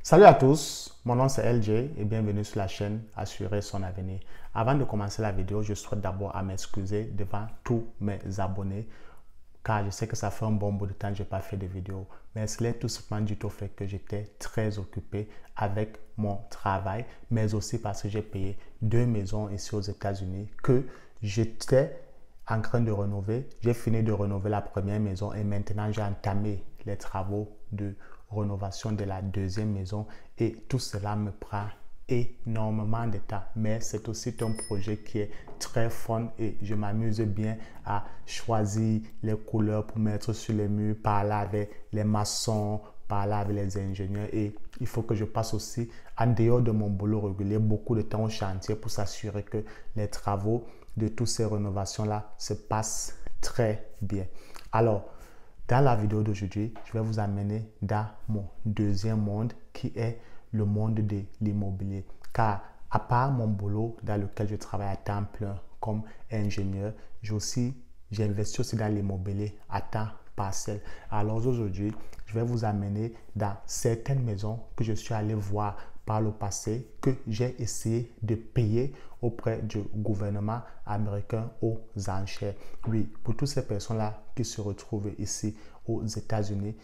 Salut à tous, mon nom c'est LJ et bienvenue sur la chaîne Assurer son avenir. Avant de commencer la vidéo, je souhaite d'abord à m'excuser devant tous mes abonnés car je sais que ça fait un bon bout de temps que je n'ai pas fait de vidéo. Mais cela est tout simplement dû au fait que j'étais très occupé avec mon travail, mais aussi parce que j'ai payé 2 maisons ici aux États-Unis que j'étais en train de rénover. J'ai fini de rénover la première maison et maintenant j'ai entamé les travaux de rénovation de la deuxième maison et tout cela me prend énormément de temps, mais c'est aussi un projet qui est très fun et je m'amuse bien à choisir les couleurs pour mettre sur les murs, parler avec les maçons, parler avec les ingénieurs, et il faut que je passe aussi en dehors de mon boulot régulier beaucoup de temps au chantier pour s'assurer que les travaux de toutes ces rénovations là se passent très bien. Alors dans la vidéo d'aujourd'hui, je vais vous amener dans mon deuxième monde qui est le monde de l'immobilier. Car à part mon boulot dans lequel je travaille à temps plein comme ingénieur, j'investis aussi dans l'immobilier à temps partiel. Alors aujourd'hui, je vais vous amener dans certaines maisons que je suis allé voir par le passé, que j'ai essayé de payer auprès du gouvernement américain aux enchères. Oui, pour toutes ces personnes-là qui se retrouvent ici aux États-Unis,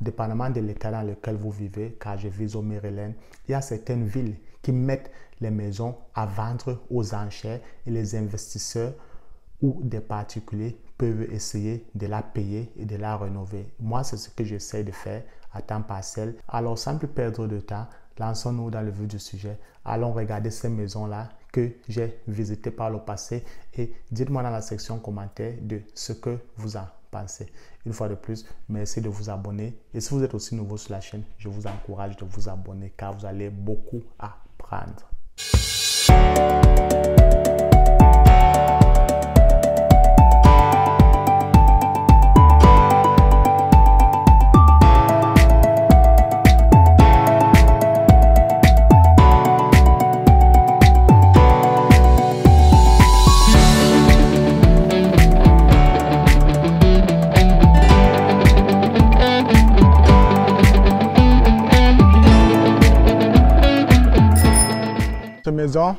dépendamment de l'état dans lequel vous vivez, car je vis au Maryland, il y a certaines villes qui mettent les maisons à vendre aux enchères et les investisseurs ou des particuliers peuvent essayer de la payer et de la rénover. Moi, c'est ce que j'essaie de faire à temps partiel. Alors, sans plus perdre de temps, lançons-nous dans le vif du sujet. Allons regarder ces maisons-là que j'ai visitées par le passé et dites-moi dans la section commentaire de ce que vous en pensez. Une fois de plus, merci de vous abonner. Et si vous êtes aussi nouveau sur la chaîne, je vous encourage de vous abonner car vous allez beaucoup apprendre. Maison,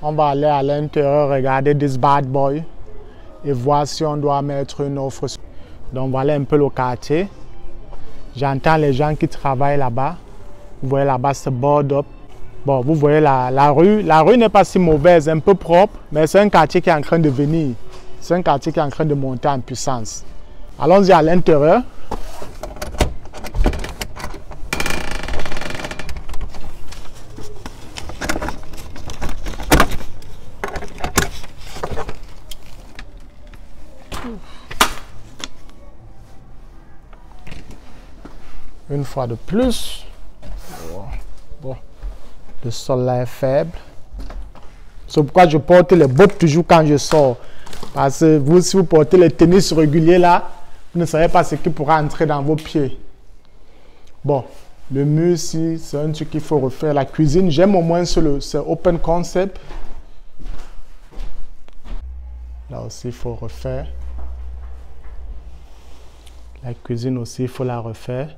on va aller à l'intérieur regarder this bad boy et voir si on doit mettre une offre. Donc voilà un peu le quartier. J'entends les gens qui travaillent là-bas. Vous voyez là-bas, c'est board up. Bon, vous voyez la rue. La rue n'est pas si mauvaise, un peu propre, mais c'est un quartier qui est en train de venir. C'est un quartier qui est en train de monter en puissance. Allons-y à l'intérieur. Une fois de plus, bon, le sol là est faible. C'est pourquoi je porte les bottes toujours quand je sors. Parce que vous, si vous portez les tennis réguliers là, vous ne savez pas ce qui pourra entrer dans vos pieds. Bon, le mur ici, c'est un truc qu'il faut refaire. La cuisine, j'aime au moins c'est open concept. Là aussi, il faut refaire. La cuisine aussi, il faut la refaire.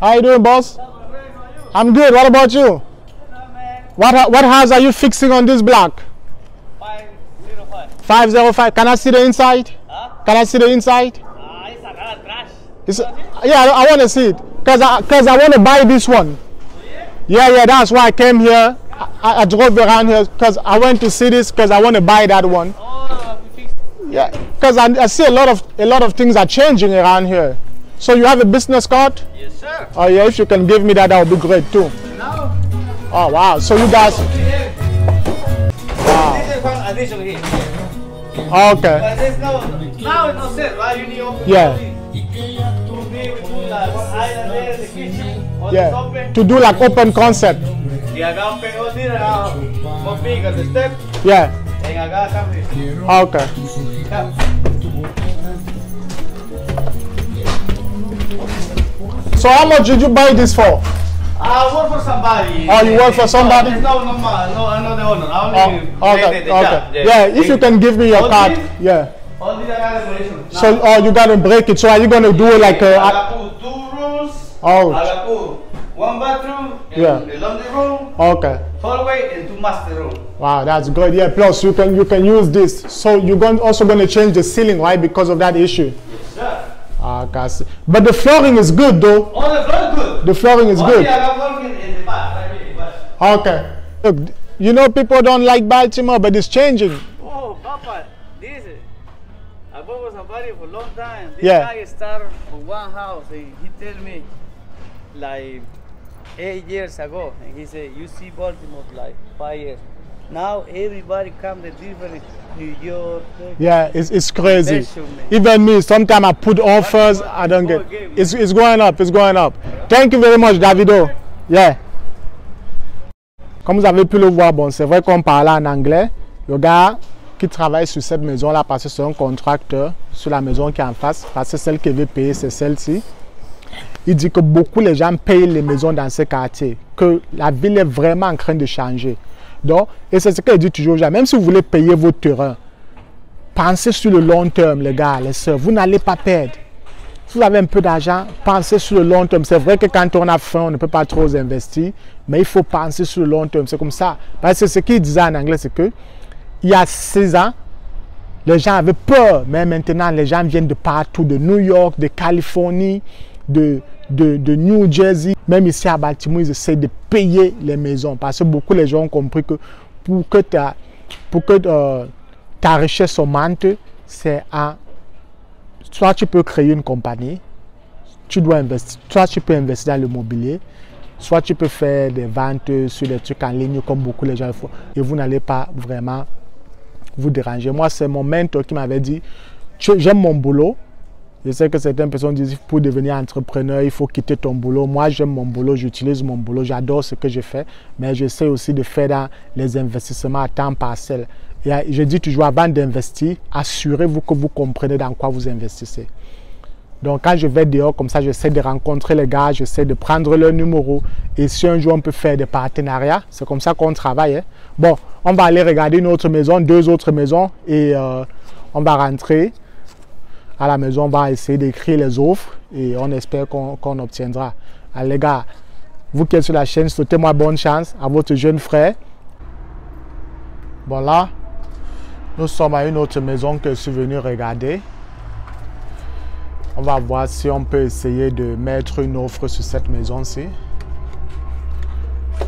How you doing, boss? I'm good. What about you? What house are you fixing on this block? 505. 505. Can I see the inside? Huh? Can I see the inside? It's a lot of trash. Yeah, I want to see it. Cause I want to buy this one. Yeah, that's why I came here. I drove around here because I went to see this because I want to buy that one. Oh, we fixed it. Yeah, because I see a lot of things are changing around here. So you have a business card? Yes, sir. Oh yeah, if you can give me that, that would be great too. Now, Oh wow, so you guys, wow. this is one addition here. Okay, But there's now it's not set, right? You need open. Yeah. We do like one island there in the kitchen. All yeah, this open. to do like open concept. Yeah, I got open all this one big at the step. Yeah, And I got something. okay. Yeah. So how much did you buy this for? I work for somebody. Oh, you work for somebody? No, I'm not the owner. I only Okay, the job. okay. Yeah, if you can give me your card. Yeah. All these are regulation. So, oh, you gotta break it. So, are you gonna do it like I gotta put 2 rooms. Oh. I gotta put 1 bathroom and Yeah. a laundry room, Okay. hallway, and 2 master rooms. Wow, that's good. Yeah. Plus, you can use this. So, you're also gonna change the ceiling, right? Because of that issue. Yes, sir. Okay. But the flooring is good, though. Oh, the floor is good. The flooring is Only good. I got flooring in the bath. Right here, but Okay. Look, you know people don't like Baltimore, but it's changing. oh, Papa, this is. I worked with somebody for a long time. This Yeah. guy started from one house and he tell me like 8 years ago, and he said, you see Baltimore like 5 years. Now everybody come to different New York. Yeah, it's crazy. Special, man. Even me, sometimes I put offers, I don't get. It's going up, it's going up. Thank you very much, Davido. Yeah. Comme vous avez pu le voir, bon, c'est vrai qu'on parle en anglais. Le gars qui travaille sur cette maison-là, parce que c'est un contracteur sur la maison qui est en face, parce que celle qu'il veut payer, c'est celle-ci. Il dit que beaucoup les gens payent les maisons dans ce quartier, que la ville est vraiment en train de changer. Donc, et c'est ce qu'il dit toujours aux gens, même si vous voulez payer vos terrains, pensez sur le long terme, les gars, les soeurs, vous n'allez pas perdre. Si vous avez un peu d'argent, pensez sur le long terme. C'est vrai que quand on a faim, on ne peut pas trop investir, mais il faut penser sur le long terme. C'est comme ça. Parce que ce qu'il disait en anglais, c'est que il y a 6 ans, les gens avaient peur, mais maintenant, les gens viennent de partout, de New York, de Californie, de New Jersey. Même ici à Baltimore, ils essaient de payer les maisons. Parce que beaucoup de gens ont compris que pour que ta richesse augmente, c'est en... Soit tu peux créer une compagnie, tu dois investir, soit tu peux investir dans l'immobilier, soit tu peux faire des ventes sur des trucs en ligne comme beaucoup de gens le font et vous n'allez pas vraiment vous déranger. Moi, c'est mon mentor qui m'avait dit, j'aime mon boulot. Je sais que certaines personnes disent pour devenir entrepreneur, il faut quitter ton boulot. Moi, j'aime mon boulot, j'utilise mon boulot, j'adore ce que je fais, mais j'essaie aussi de faire dans les investissements à temps partiel. Et je dis toujours, avant d'investir, assurez-vous que vous comprenez dans quoi vous investissez. Donc, quand je vais dehors comme ça, j'essaie de rencontrer les gars, j'essaie de prendre leur numéro. Et si un jour on peut faire des partenariats, c'est comme ça qu'on travaille. Hein. Bon, on va aller regarder une autre maison, 2 autres maisons et on va rentrer à la maison, on va essayer d'écrire les offres et on espère qu'on obtiendra. Alors, les gars, vous qui êtes sur la chaîne, souhaitez-moi bonne chance à votre jeune frère. Bon, là, nous sommes à une autre maison que je suis venu regarder. On va voir si on peut essayer de mettre une offre sur cette maison-ci.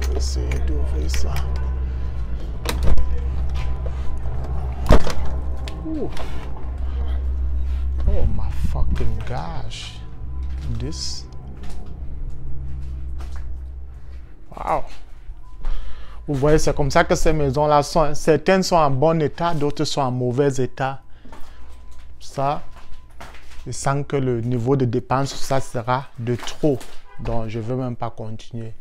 Je vais essayer d'ouvrir ça. Ooh. Oh my fucking gosh. This. Wow. Vous voyez, c'est comme ça que ces maisons-là sont. Certaines sont en bon état, d'autres sont en mauvais état. Ça, je sens que le niveau de dépense, ça sera de trop. Donc, je ne veux même pas continuer.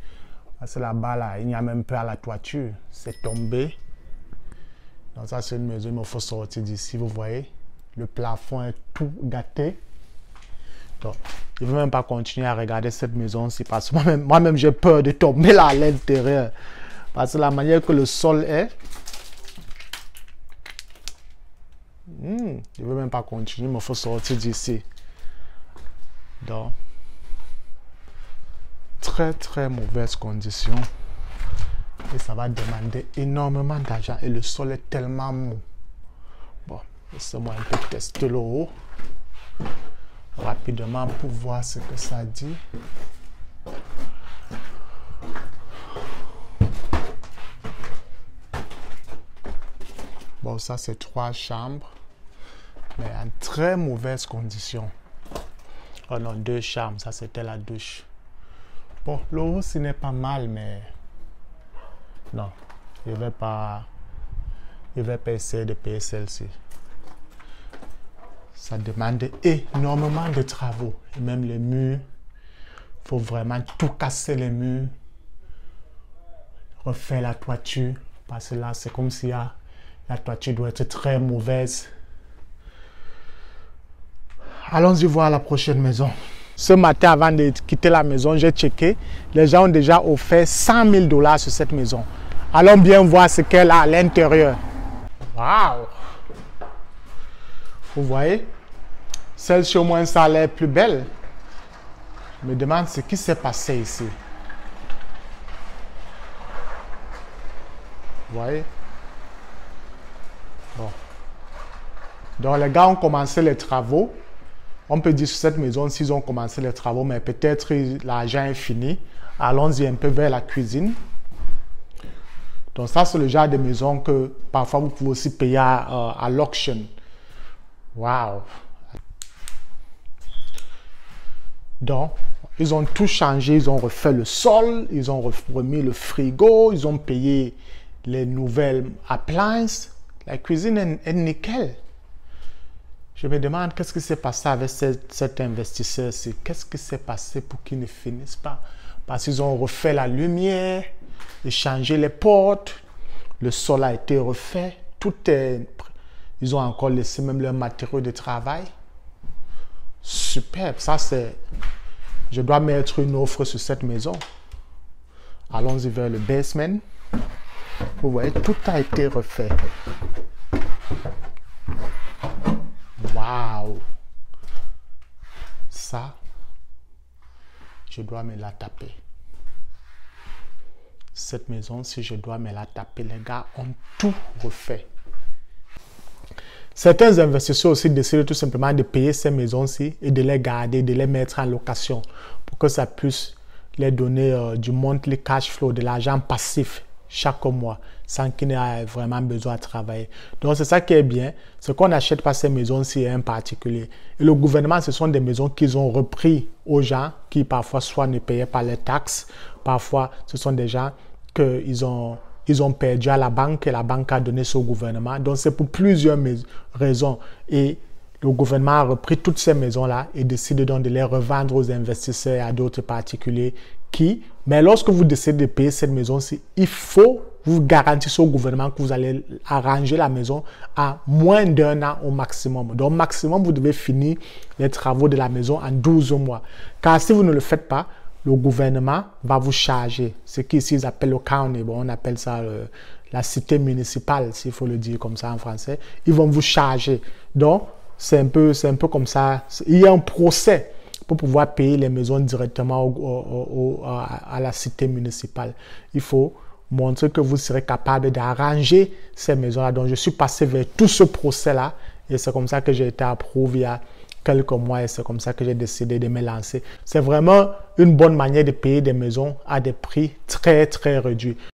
Parce que là-bas, là, il n'y a même pas la toiture. C'est tombé. Donc, ça, c'est une maison, il me faut sortir d'ici. Vous voyez, le plafond est tout gâté. Donc, je ne veux même pas continuer à regarder cette maison-ci. Parce que moi-même, j'ai peur de tomber là à l'intérieur. Parce que la manière que le sol est, je ne veux même pas continuer, il me faut sortir d'ici. Donc, très mauvaise condition. Et ça va demander énormément d'argent. Et le sol est tellement mou. Bon, laissez-moi un peu tester le haut. Rapidement pour voir ce que ça dit. Bon, ça c'est 3 chambres, mais en très mauvaise condition. Oh non, 2 chambres, ça c'était la douche. Bon, le haut, ce n'est pas mal, mais non, je ne vais pas essayer de payer celle-ci. Ça demande énormément de travaux. Et même les murs, il faut vraiment tout casser les murs, refaire la toiture, parce que là, c'est comme si la toiture doit être très mauvaise. Allons-y voir la prochaine maison. Ce matin, avant de quitter la maison, j'ai checké. Les gens ont déjà offert 100 000 $ sur cette maison. Allons bien voir ce qu'elle a à l'intérieur. Waouh! Vous voyez? Celle-ci, au moins, ça a l'air plus belle. Je me demande ce qui s'est passé ici. Vous voyez? Bon. Donc, les gars ont commencé les travaux. On peut dire sur cette maison, s'ils ont commencé les travaux, mais peut-être l'argent est fini. Allons-y un peu vers la cuisine. Donc, ça, c'est le genre de maison que parfois vous pouvez aussi payer à l'auction. Waouh! Donc, ils ont tout changé. Ils ont refait le sol, ils ont remis le frigo, ils ont payé les nouvelles appliances. La cuisine est nickel. Je me demande qu'est-ce qui s'est passé avec cet investisseur-ci. Qu'est-ce qui s'est passé pour qu'il ne finisse pas? Parce qu'ils ont refait la lumière, échangé les portes, le sol a été refait, tout est... Ils ont encore laissé même leurs matériaux de travail. Superbe, ça c'est... Je dois mettre une offre sur cette maison. Allons-y vers le basement. Vous voyez, tout a été refait. Waouh! Ça, je dois me la taper. Cette maison, si je dois me la taper, les gars ont tout refait. Certains investisseurs aussi décident tout simplement de payer ces maisons-ci et de les garder, de les mettre en location pour que ça puisse les donner du monthly cash flow, de l'argent passif chaque mois, sans qu'ils n'aient vraiment besoin de travailler. Donc, c'est ça qui est bien. Ce qu'on n'achète pas ces maisons-ci en particulier. Et le gouvernement, ce sont des maisons qu'ils ont repris aux gens qui parfois soit ne payaient pas les taxes. Parfois, ce sont des gens qu'ils ont perdu à la banque et la banque a donné ça au gouvernement. Donc, c'est pour plusieurs raisons. Et le gouvernement a repris toutes ces maisons-là et décide donc de les revendre aux investisseurs et à d'autres particuliers mais lorsque vous décidez de payer cette maison-ci, il faut vous garantir au gouvernement que vous allez arranger la maison à moins d'1 an au maximum. Donc, au maximum, vous devez finir les travaux de la maison en 12 mois. Car si vous ne le faites pas, le gouvernement va vous charger. Ce qu'ici, ils appellent le county. Bon, on appelle ça la cité municipale, s'il faut le dire comme ça en français. Ils vont vous charger. Donc, c'est un peu comme ça. Il y a un procès pour pouvoir payer les maisons directement à la cité municipale. Il faut montrer que vous serez capable d'arranger ces maisons-là. Donc, je suis passé vers tout ce procès-là et c'est comme ça que j'ai été approuvé il y a quelques mois et c'est comme ça que j'ai décidé de me lancer. C'est vraiment une bonne manière de payer des maisons à des prix très, très réduits.